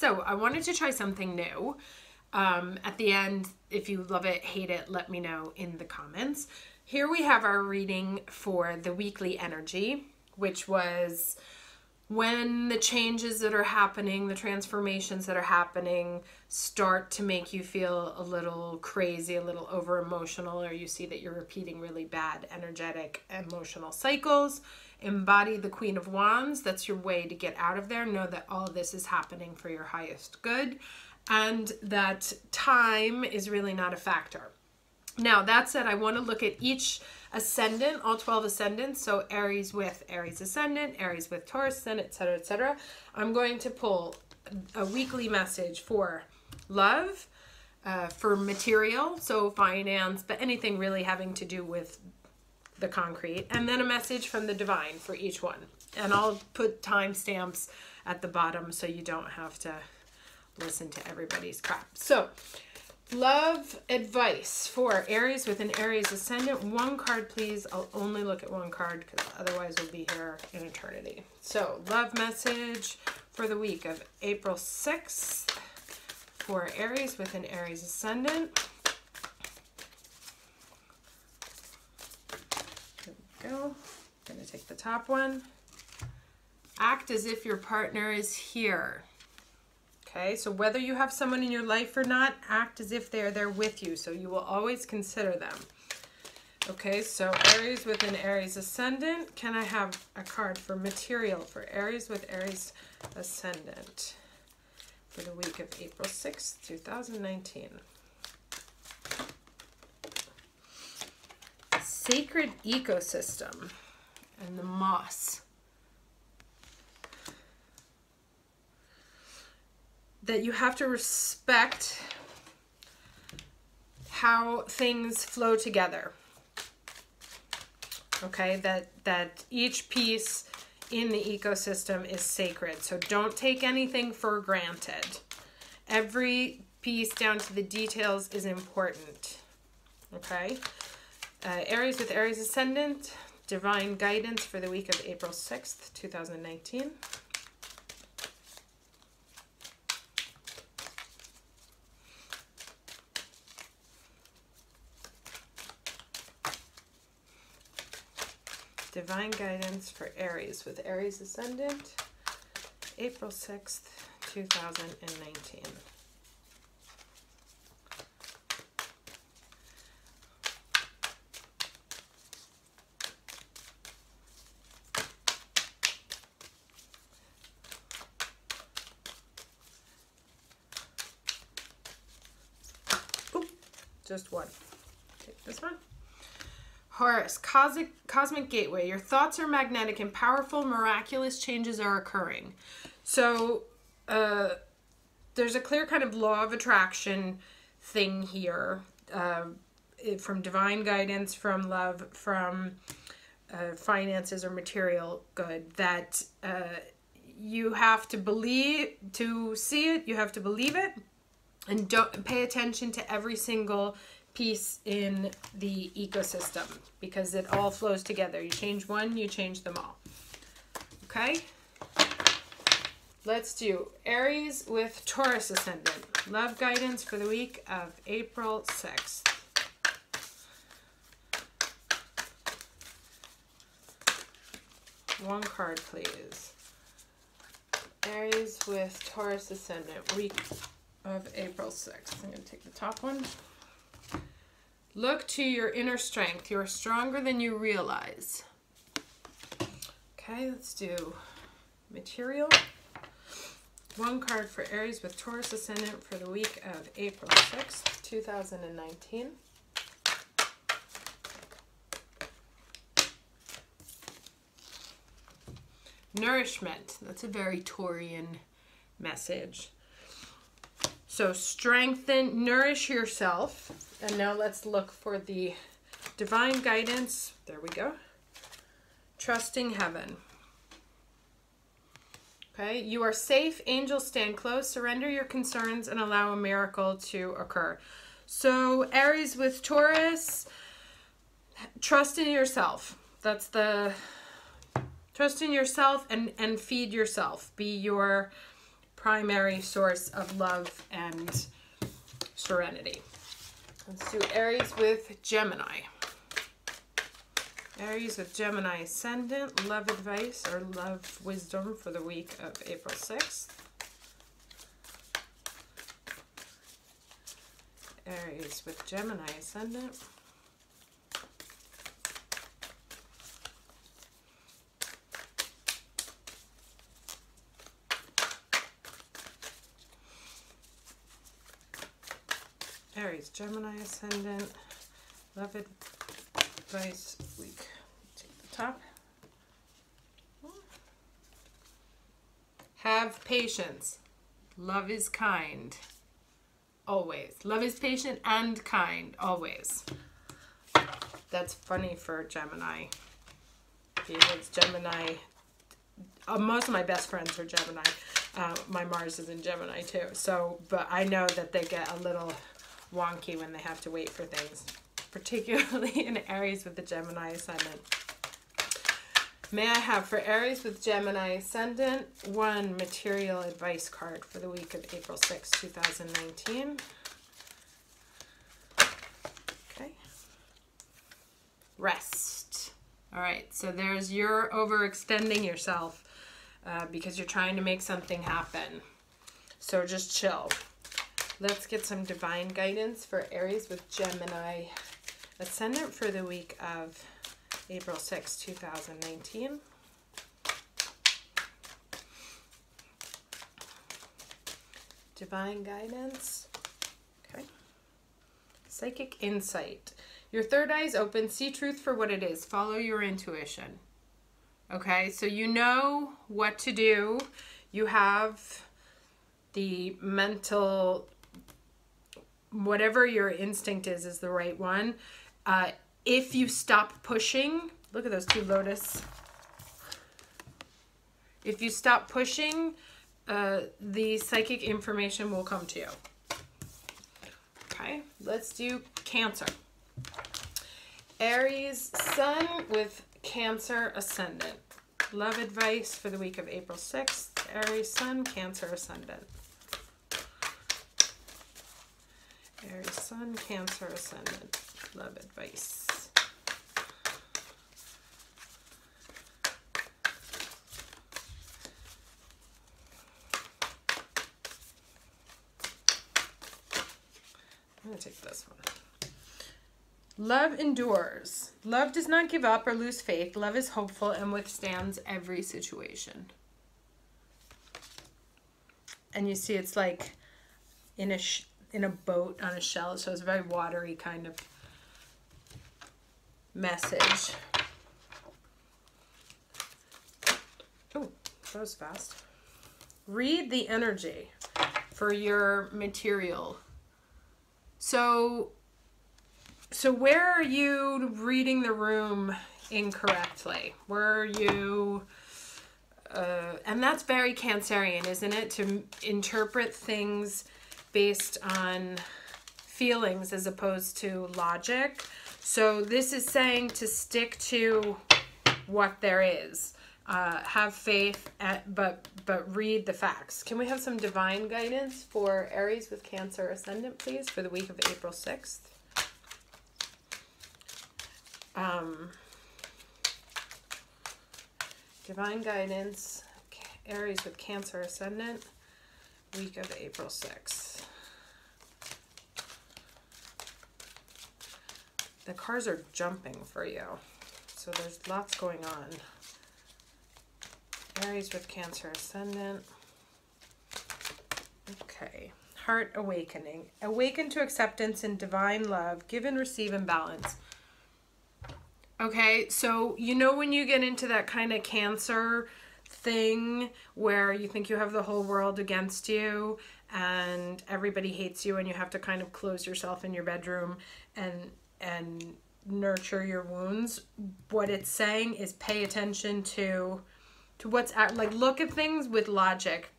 So I wanted to try something new. At the end, if you love it, hate it, let me know in the comments. Here we have our reading for the weekly energy, which was when the changes that are happening, the transformations that are happening start to make you feel a little crazy, a little over emotional, or you see that you're repeating really bad energetic emotional cycles. Embody the Queen of Wands. That's your way to get out of there. Know that all of this is happening for your highest good and that time is really not a factor. Now, that said, I want to look at each ascendant, all 12 ascendants. So Aries with Aries Ascendant, Aries with Taurus Ascendant, etc., etc. I'm going to pull a weekly message for love, for material, so finance, but anything really having to do with the concrete, and then a message from the divine for each one. And I'll put timestamps at the bottom so you don't have to listen to everybody's crap. So, love advice for Aries with an Aries Ascendant. One card, please. I'll only look at one card because otherwise we'll be here in eternity. So, love message for the week of April 6th for Aries with an Aries Ascendant. There we go. I'm going to take the top one. Act as if your partner is here. Okay, so whether you have someone in your life or not, act as if they're there with you. So you will always consider them. Okay, so Aries with an Aries Ascendant. Can I have a card for material for Aries with Aries Ascendant for the week of April 6th, 2019? Sacred ecosystem and the moss. That you have to respect how things flow together. Okay, that each piece in the ecosystem is sacred. So don't take anything for granted. Every piece down to the details is important. Okay, Aries with Aries Ascendant, divine guidance for the week of April 6th, 2019. Divine guidance for Aries with Aries Ascendant, April 6th, 2019. Oop, just one. Take this one. Horus, cosmic gateway. Your thoughts are magnetic and powerful, miraculous changes are occurring. So there's a clear kind of law of attraction thing here, from divine guidance, from love, from finances or material good, that you have to believe, to see it, you have to believe it, and don't pay attention to every single piece in the ecosystem because it all flows together. You change one, you change them all. Okay? Let's do Aries with Taurus Ascendant. Love guidance for the week of April 6th. One card, please. Aries with Taurus Ascendant, week of April 6th. I'm going to take the top one. Look to your inner strength. You're stronger than you realize. Okay, let's do material. One card for Aries with Taurus Ascendant for the week of April 6th, 2019. Nourishment. That's a very Taurian message. So strengthen, nourish yourself. And now let's look for the divine guidance. There we go. Trusting heaven. Okay, you are safe. Angels stand close. Surrender your concerns and allow a miracle to occur. So Aries with Taurus, trust in yourself. That's the trust in yourself and feed yourself. Be your primary source of love and serenity. Let's do Aries with Gemini. Aries with Gemini Ascendant, love advice or love wisdom for the week of April 6th. Aries with Gemini Ascendant. Aries, Gemini Ascendant, love advice week. Take the top. Have patience. Love is kind. Always. Love is patient and kind. Always. That's funny for Gemini. Because Gemini, most of my best friends are Gemini. My Mars is in Gemini too. So, but I know that they get a little wonky when they have to wait for things, particularly in Aries with the Gemini Ascendant. May I have for Aries with Gemini Ascendant one material advice card for the week of April 6, 2019. Okay. Rest. All right, so there's you're overextending yourself because you're trying to make something happen. So just chill. Let's get some divine guidance for Aries with Gemini Ascendant for the week of April 6, 2019. Divine guidance. Okay. Psychic insight. Your third eye is open. See truth for what it is. Follow your intuition. Okay, so you know what to do. You have the mental, whatever your instinct is the right one. If you stop pushing, look at those two lotus. If you stop pushing, the psychic information will come to you. Okay, let's do Cancer. Aries Sun with Cancer Ascendant. Love advice for the week of April 6th. Aries Sun, Cancer Ascendant. Aries Sun, Cancer Ascendant. Love advice. I'm going to take this one. Love endures. Love does not give up or lose faith. Love is hopeful and withstands every situation. And you see it's like in a boat on a shell, so it's a very watery kind of message. Oh, that was fast. Read the energy for your material. So where are you reading the room incorrectly? Where are you, and that's very Cancerian, isn't it? To interpret things based on feelings as opposed to logic. So this is saying to stick to what there is. Have faith, but read the facts. Can we have some divine guidance for Aries with Cancer Ascendant, please, for the week of April 6th? Divine guidance, Aries with Cancer Ascendant, week of April 6th. The cards are jumping for you, so there's lots going on. Aries with Cancer Ascendant. Okay. Heart awakening. Awaken to acceptance and divine love. Give and receive in balance. Okay, so you know when you get into that kind of Cancer thing where you think you have the whole world against you and everybody hates you and you have to kind of close yourself in your bedroom and nurture your wounds. What it's saying is pay attention to what's like, look at things with logic.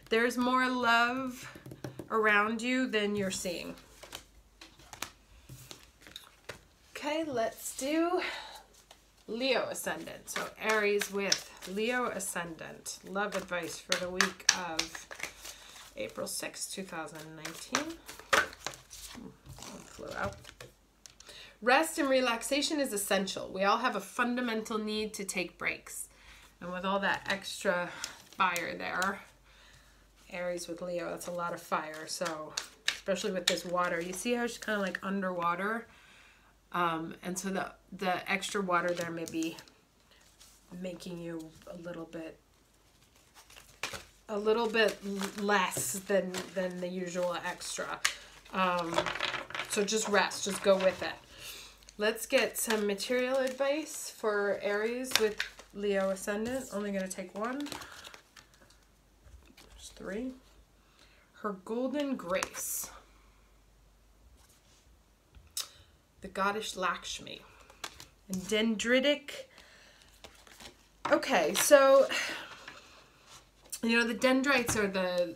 There's more love around you than you're seeing. Okay, let's do Leo Ascendant. So Aries with Leo Ascendant. Love advice for the week of April 6, 2019. Flew out. Rest and relaxation is essential. We all have a fundamental need to take breaks. And with all that extra fire there, Aries with Leo, that's a lot of fire. So especially with this water, you see how she's kind of like underwater? And so the extra water there may be making you a little bit less than the usual extra. So just rest, just go with it. Let's get some material advice for Aries with Leo Ascendant. Only going to take one. There's 3. Her golden grace. The goddess Lakshmi. And dendritic. Okay, so, you know, the dendrites are the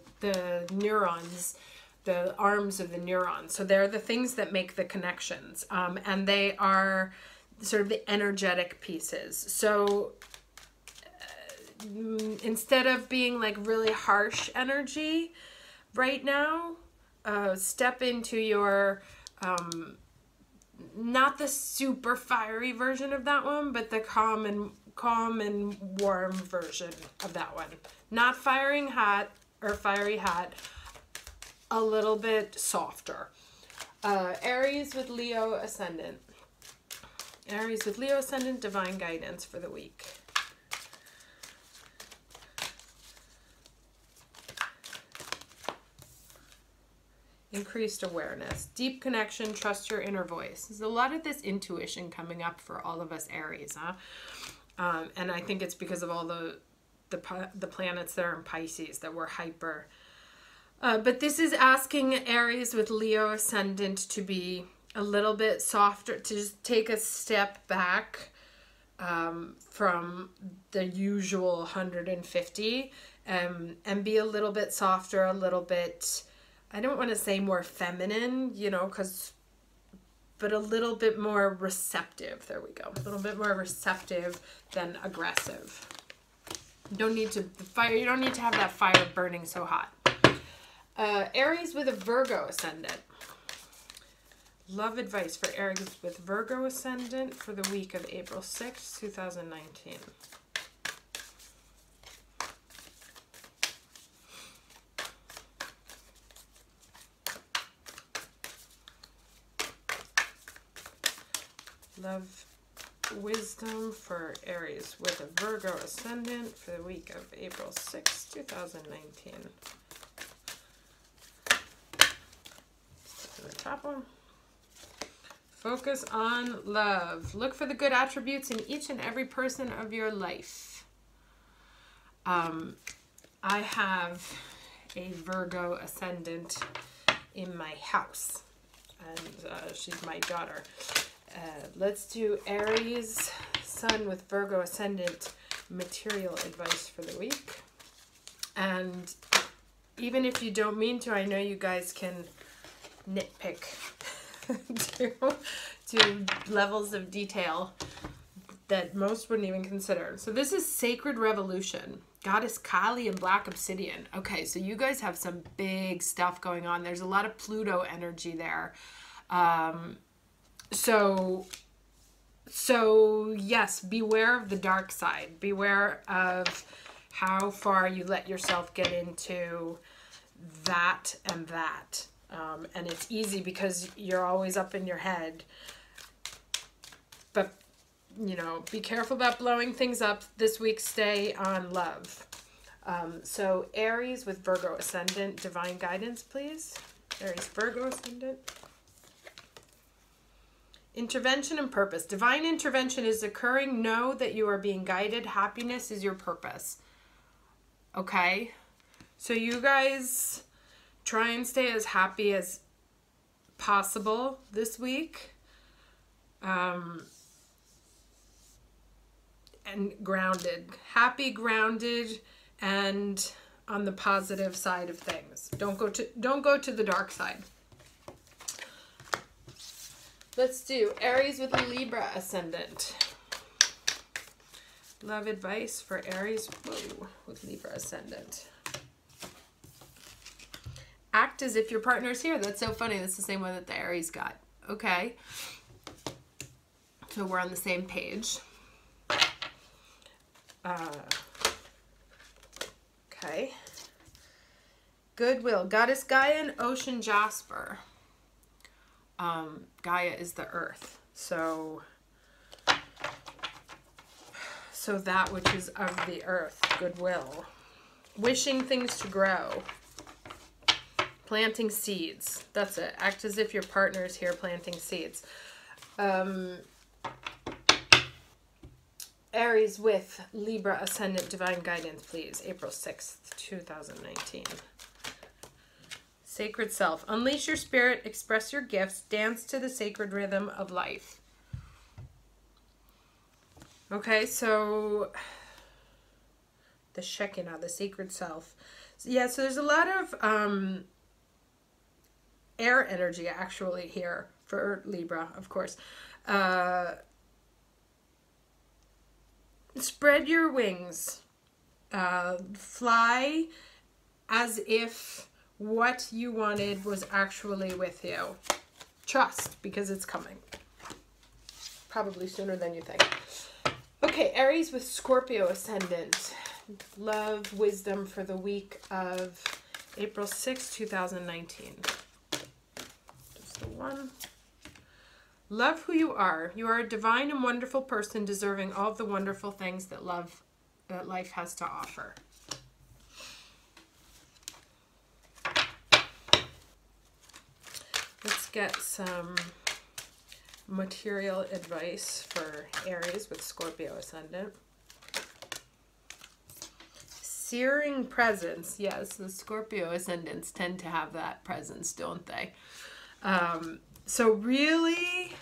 neurons, the arms of the neurons. So they're the things that make the connections. And they are sort of the energetic pieces. So instead of being like really harsh energy right now, step into your, not the super fiery version of that one, but the calm and warm version of that one. Not firing hot or fiery hot, a little bit softer. Aries with Leo Ascendant. Aries with Leo Ascendant, divine guidance for the week. Increased awareness, deep connection, trust your inner voice. There's a lot of this intuition coming up for all of us Aries, huh? And I think it's because of all the planets that are in Pisces that we're hyper. But this is asking Aries with Leo Ascendant to be a little bit softer, to just take a step back from the usual 150 and be a little bit softer, a little bit, I don't want to say more feminine, you know, but a little bit more receptive. There we go. A little bit more receptive than aggressive. You don't need to have that fire burning so hot. Aries with a Virgo Ascendant. Love advice for Aries with Virgo Ascendant for the week of April 6, 2019. Love wisdom for Aries with a Virgo Ascendant for the week of April 6, 2019. The top one. Focus on love. Look for the good attributes in each and every person of your life. I have a Virgo Ascendant in my house, and she's my daughter. Let's do Aries Sun with Virgo Ascendant material advice for the week. And even if you don't mean to, I know you guys can nitpick to levels of detail that most wouldn't even consider. So this is Sacred Revolution, Goddess Kali and Black Obsidian. Okay, so you guys have some big stuff going on. There's a lot of Pluto energy there. So yes, beware of the dark side. Beware of how far you let yourself get into that and that. And it's easy because you're always up in your head. But, you know, be careful about blowing things up. This week, stay on love. So Aries with Virgo Ascendant, divine guidance, please. Aries, Virgo Ascendant. Intervention and purpose. Divine intervention is occurring. Know that you are being guided. Happiness is your purpose. Okay? So you guys try and stay as happy as possible this week. And grounded. Happy, grounded, and on the positive side of things. Don't go to the dark side. Let's do Aries with Libra Ascendant. Love advice for Aries, whoa, with Libra Ascendant. Act as if your partner's here. That's so funny. That's the same one that the Aries got. Okay. So we're on the same page. Okay. Goodwill. Goddess Gaia and Ocean Jasper. Gaia is the earth. So that which is of the earth. Goodwill. Wishing things to grow. Planting seeds. That's it. Act as if your partner is here planting seeds. Aries with Libra Ascendant, divine guidance, please. April 6th, 2019. Sacred self. Unleash your spirit, express your gifts, dance to the sacred rhythm of life. Okay, so the Shekinah, the sacred self. Yeah, so there's a lot of air energy actually here for Libra, of course. Spread your wings. Fly as if what you wanted was actually with you. Trust, because it's coming. Probably sooner than you think. Okay, Aries with Scorpio Ascendant. Love, wisdom for the week of April 6, 2019. Just the one. Love who you are. You are a divine and wonderful person deserving all of the wonderful things that life has to offer. Let's get some material advice for Aries with Scorpio Ascendant. Searing presence. Yes, the Scorpio Ascendants tend to have that presence, don't they? So really,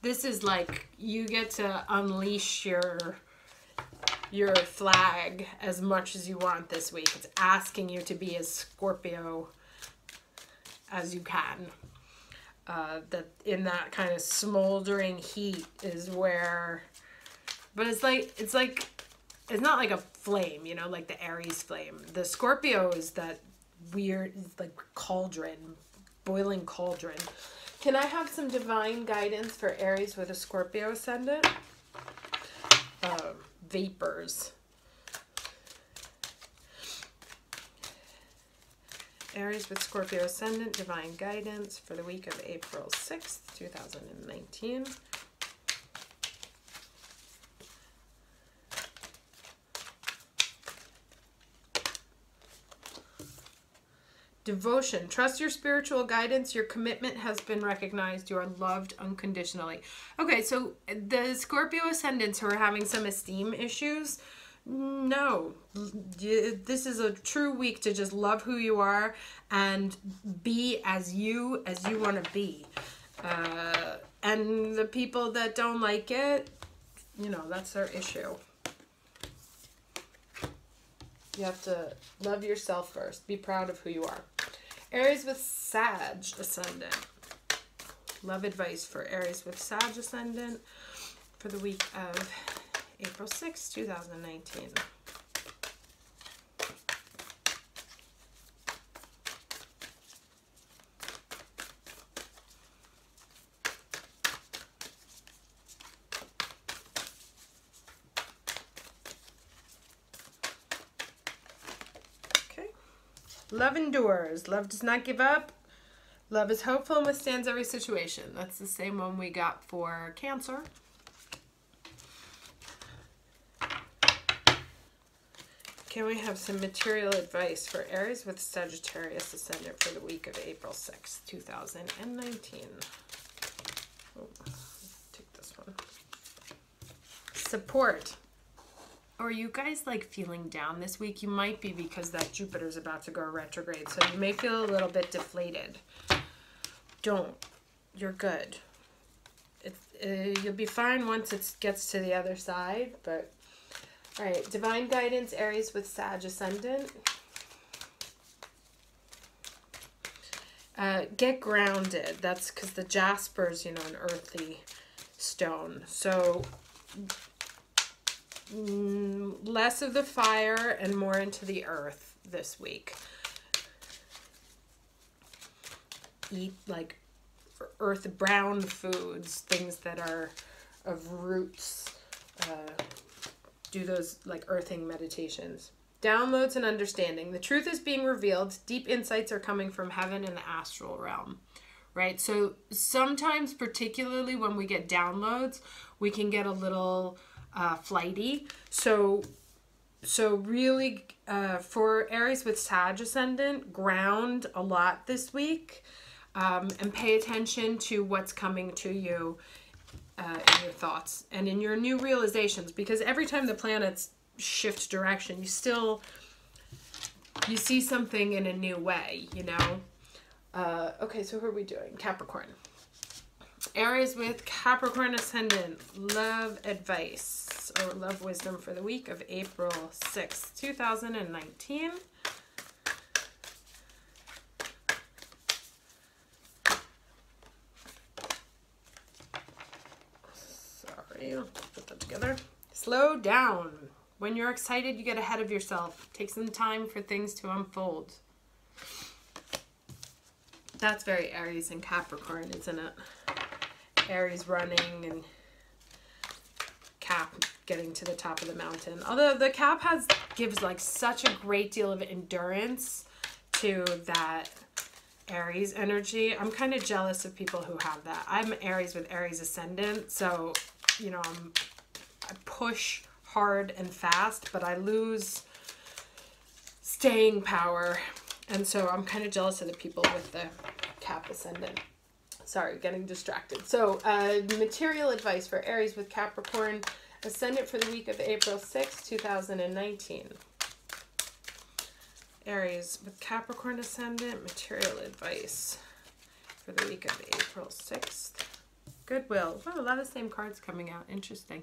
this is like you get to unleash your flag as much as you want this week. It's asking you to be as Scorpio as you can. That in that kind of smoldering heat is where, but it's not like a flame, you know, like the Aries flame. The Scorpio is that weird, like cauldron, boiling cauldron. Can I have some divine guidance for Aries with a Scorpio Ascendant? Vapors. Aries with Scorpio Ascendant, divine guidance for the week of April 6th, 2019. Devotion. Trust your spiritual guidance. Your commitment has been recognized. You are loved unconditionally. Okay, so the Scorpio Ascendants who are having some esteem issues, no. This is a true week to just love who you are and be as you want to be. And the people that don't like it, you know, that's their issue. You have to love yourself first. Be proud of who you are. Aries with Sag Ascendant. Love advice for Aries with Sag Ascendant for the week of April 6, 2019. Love endures. Love does not give up. Love is hopeful and withstands every situation. That's the same one we got for Cancer. Can we have some material advice for Aries with Sagittarius Ascendant for the week of April 6th, 2019? Oh, take this one. Support. Are you guys like feeling down this week? You might be because that Jupiter's about to go retrograde. So you may feel a little bit deflated. Don't. You're good. You'll be fine once it gets to the other side. But, all right. Divine guidance, Aries with Sag Ascendant. Get grounded. That's because the jasper's, you know, an earthy stone. So less of the fire and more into the earth this week. Eat like earth brown foods, things that are of roots. Do those like earthing meditations. Downloads and understanding. The truth is being revealed. Deep insights are coming from heaven and the astral realm. Right? So sometimes, particularly when we get downloads, we can get a little flighty. So really, for Aries with Sag Ascendant, ground a lot this week, and pay attention to what's coming to you in your thoughts and in your new realizations, because every time the planets shift direction, you see something in a new way, you know? Okay, so who are we doing? Capricorn. Aries with Capricorn Ascendant, love advice or love wisdom for the week of April 6th, 2019. Sorry, I'll put that together. Slow down. When you're excited, you get ahead of yourself. Take some time for things to unfold. That's very Aries and Capricorn, isn't it? Aries running and Cap getting to the top of the mountain. Although the Cap gives like such a great deal of endurance to that Aries energy. I'm kind of jealous of people who have that. I'm Aries with Aries Ascendant, so you know I push hard and fast, but I lose staying power. And so I'm kind of jealous of the people with the Cap Ascendant. Sorry, getting distracted. So material advice for Aries with Capricorn Ascendant for the week of April 6th, 2019. Aries with Capricorn Ascendant, material advice for the week of April 6th. Goodwill. Wow, a lot of the same cards coming out. Interesting.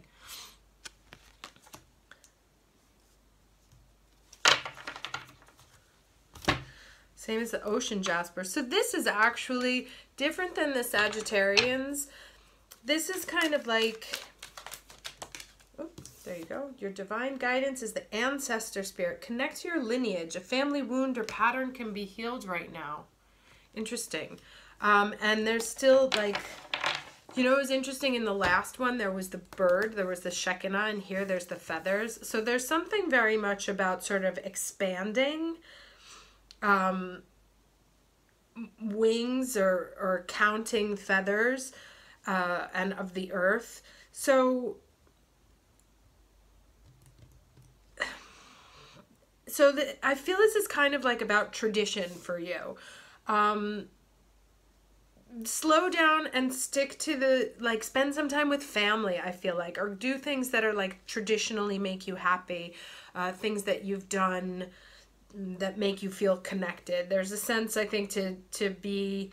Same as the ocean jasper. So this is actually different than the Sagittarians. This is kind of like, oh, there you go. Your divine guidance is the ancestor spirit. Connect to your lineage. A family wound or pattern can be healed right now. Interesting. And there's still like, you know, it was interesting in the last one, there was the bird, there was the Shekinah, and here there's the feathers. So there's something very much about sort of expanding wings or counting feathers and of the earth. So I feel this is kind of like about tradition for you. Slow down and stick to the, like, spend some time with family, I feel like, or do things that are like traditionally make you happy, things that you've done that make you feel connected. There's a sense, I think, to be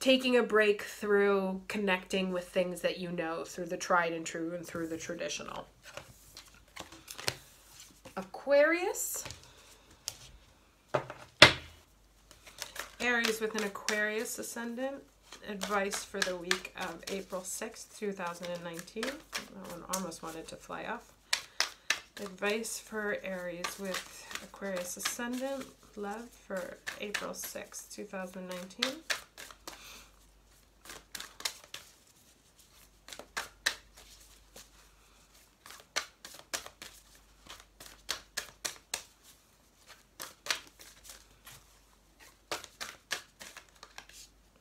taking a break through connecting with things that you know, through the tried and true and through the traditional. Aquarius. Aries with an Aquarius Ascendant. Advice for the week of April 6th, 2019. That one almost wanted to fly off. Advice for Aries with Aquarius Ascendant. Love for April 6th, 2019.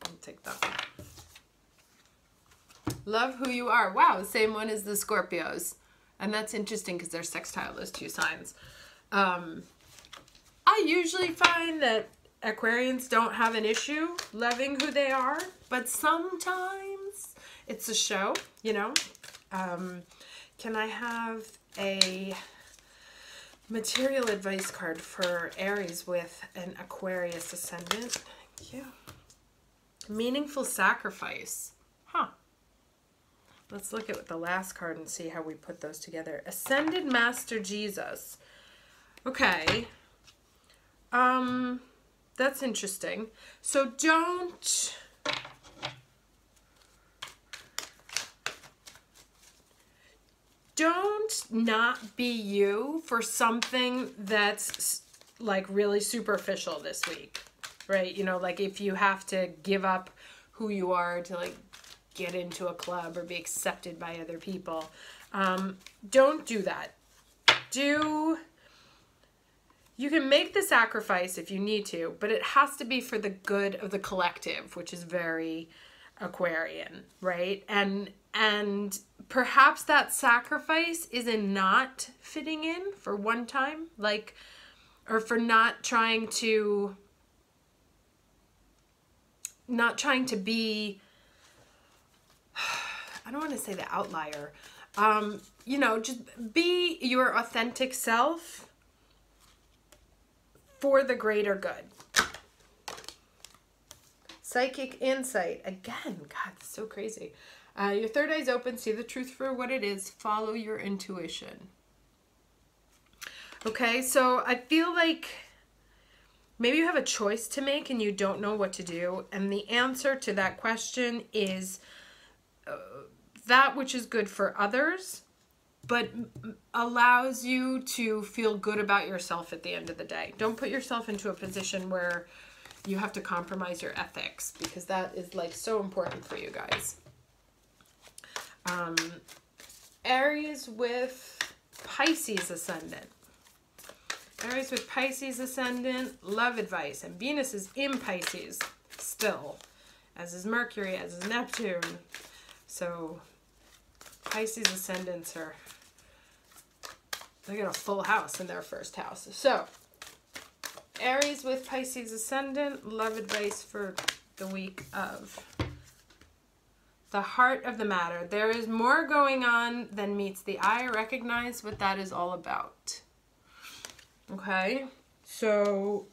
I'll take that one. Love who you are. Wow, the same one as the Scorpios. And that's interesting because they're sextile, those two signs. I usually find that Aquarians don't have an issue loving who they are, but sometimes it's a show, you know. Can I have a material advice card for Aries with an Aquarius Ascendant? Thank you. Meaningful sacrifice. Huh. Let's look at the last card and see how we put those together. Ascended Master Jesus. Okay. That's interesting. So don't don't not be you for something that's like really superficial this week, right? You know, like if you have to give up who you are to like get into a club or be accepted by other people, don't do that. You can make the sacrifice if you need to, but it has to be for the good of the collective, which is very Aquarian, right? And perhaps that sacrifice is in not fitting in for one time, like, or for not trying to be, I don't want to say the outlier, you know, just be your authentic self for the greater good. Psychic insight. Again, God, that's so crazy. Your third eye's open. See the truth for what it is. Follow your intuition. Okay, so I feel like maybe you have a choice to make and you don't know what to do. And the answer to that question is that which is good for others, but allows you to feel good about yourself at the end of the day. Don't put yourself into a position where you have to compromise your ethics, because that is like so important for you guys. Aries with Pisces Ascendant. Aries with Pisces Ascendant, love advice. And Venus is in Pisces still, as is Mercury, as is Neptune. So Pisces Ascendants are, they get a full house in their first house. So Aries with Pisces Ascendant, love advice for the week of the heart of the matter. There is more going on than meets the eye. Recognize what that is all about. Okay? So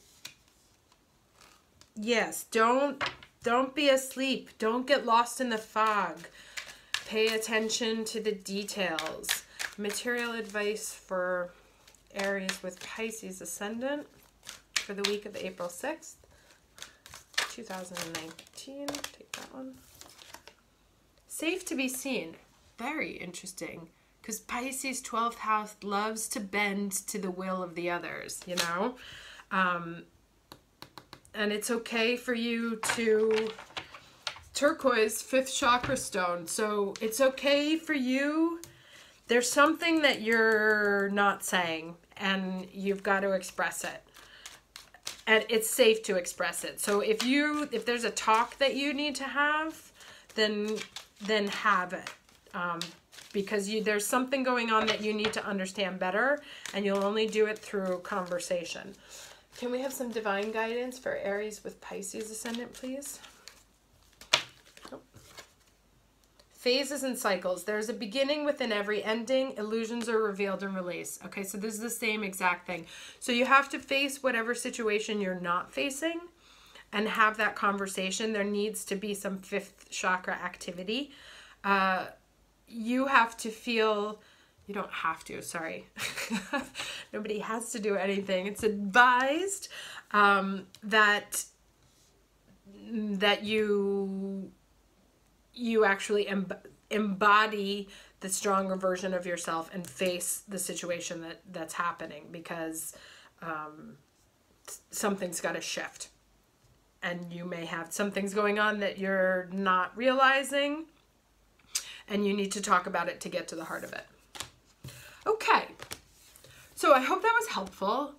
yes, don't be asleep. Don't get lost in the fog. Pay attention to the details. Material advice for Aries with Pisces Ascendant for the week of April 6th, 2019. Take that one. Safe to be seen. Very interesting. Because Pisces 12th house loves to bend to the will of the others, you know? And it's okay for you to... Turquoise, 5th chakra stone. So it's okay for you. There's something that you're not saying and you've got to express it. And it's safe to express it. So if there's a talk that you need to have, then have it. Because there's something going on that you need to understand better, and you'll only do it through conversation. Can we have some divine guidance for Aries with Pisces Ascendant, please? Phases and cycles. There's a beginning within every ending. Illusions are revealed and released. Okay, so this is the same exact thing. So you have to face whatever situation you're not facing and have that conversation. There needs to be some 5th chakra activity. You have to feel... You don't have to, sorry. Nobody has to do anything. It's advised that you actually embody the stronger version of yourself and face the situation that's happening, because something's got to shift. And you may have some things going on that you're not realizing, and you need to talk about it to get to the heart of it. Okay, so I hope that was helpful.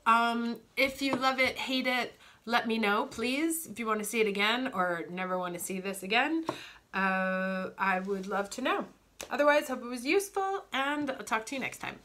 If you love it, hate it, let me know, please. If you want to see it again or never want to see this again, I would love to know. Otherwise, hope it was useful, and I'll talk to you next time.